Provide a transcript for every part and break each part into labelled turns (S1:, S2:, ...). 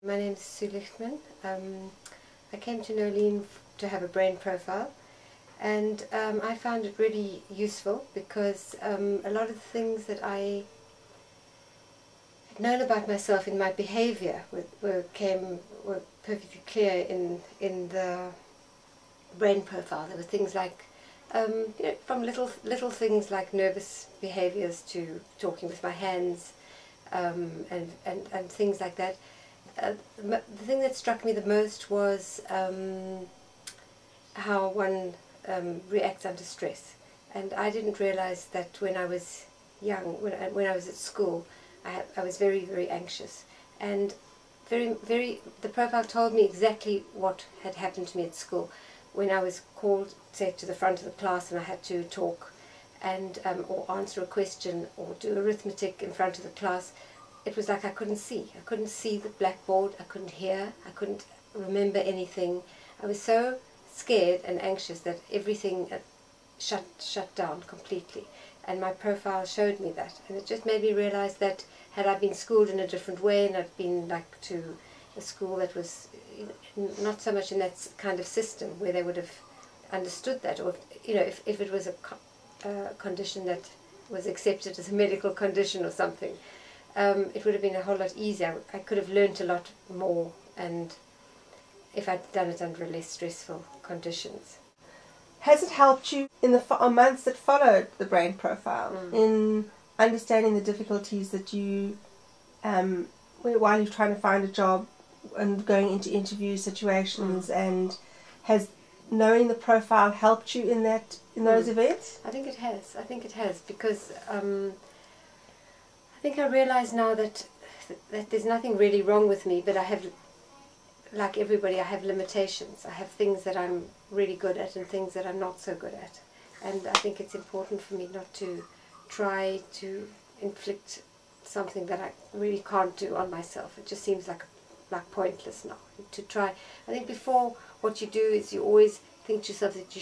S1: My name is Sue Lichtman. I came to Nolene to have a brain profile, and I found it really useful because a lot of the things that I had known about myself in my behavior were perfectly clear in the brain profile. There were things like from little things like nervous behaviors to talking with my hands and things like that. The thing that struck me the most was how one reacts under stress. And I didn't realize that when I was young, when I was at school, I was very, very anxious. And the profile told me exactly what had happened to me at school. When I was called, say, to the front of the class and I had to talk and or answer a question or do arithmetic in front of the class, it was like I couldn't see. I couldn't see the blackboard, I couldn't hear, I couldn't remember anything. I was so scared and anxious that everything shut down completely. And my profile showed me that. And it just made me realize that had I been schooled in a different way and I'd been like to a school that was not so much in that kind of system where they would have understood that, or if it was a condition that was accepted as a medical condition or something, it would have been a whole lot easier. I could have learnt a lot more, and if I'd done it under less stressful conditions.
S2: Has it helped you in the months that followed the brain profile in understanding the difficulties that you, while you're trying to find a job and going into interview situations, and has knowing the profile helped you in those events?
S1: I think it has. I think it has, because I think I realise now that there's nothing really wrong with me, but I have, like everybody, I have limitations. I have things that I'm really good at and things that I'm not so good at. And I think it's important for me not to try to inflict something that I really can't do on myself. It just seems like pointless now to try. I think before, what you do is you always think to yourself that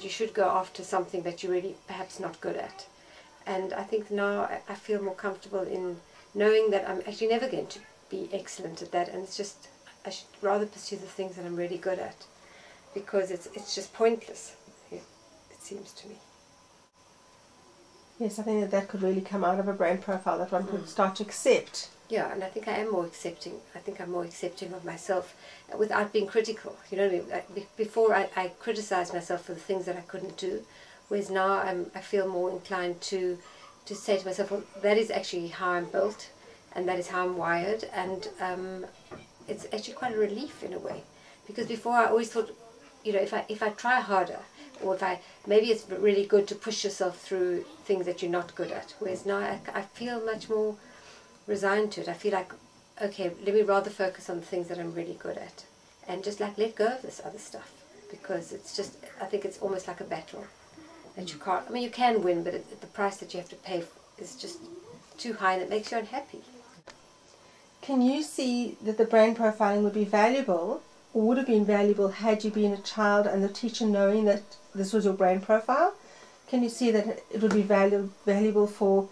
S1: you should go after something that you're really perhaps not good at. And I think now I feel more comfortable in knowing that I'm actually never going to be excellent at that, and it's just I should rather pursue the things that I'm really good at, because it's just pointless, it seems to me.
S2: Yes, I think that could really come out of a brain profile, that one could start to accept.
S1: Yeah, and I think I am more accepting. I think I'm more accepting of myself without being critical. You know what I mean? Before I criticised myself for the things that I couldn't do, whereas now I feel more inclined to say to myself, well, that is actually how I'm built, and that is how I'm wired, and it's actually quite a relief in a way. Because before I always thought, if I try harder, or maybe it's really good to push yourself through things that you're not good at. Whereas now I feel much more resigned to it. I feel like, okay, let me rather focus on the things that I'm really good at, and just like let go of this other stuff, because it's just, I think it's almost like a battle that you can't, I mean you can win, but the price that you have to pay is just too high, and it makes you unhappy.
S2: Can you see that the brain profiling would be valuable, or would have been valuable, had you been a child and the teacher knowing that this was your brain profile? Can you see that it would be valuable for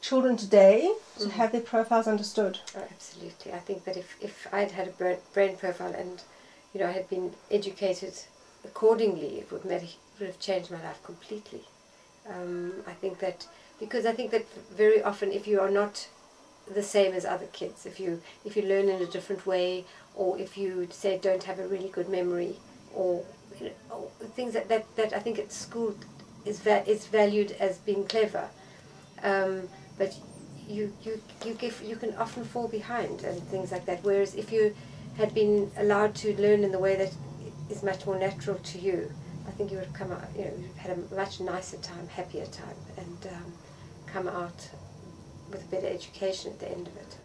S2: children today to have their profiles understood?
S1: Oh, absolutely. I think that if I'd had a brain profile and I had been educated accordingly, it would have changed my life completely. I think that very often, if you are not the same as other kids, if you learn in a different way, or if you say don't have a really good memory, or things that I think at school is valued as being clever, but you can often fall behind and things like that. Whereas if you had been allowed to learn in the way that is much more natural to you, I think you would have come out, had a much nicer time, happier time, and come out with a better education at the end of it.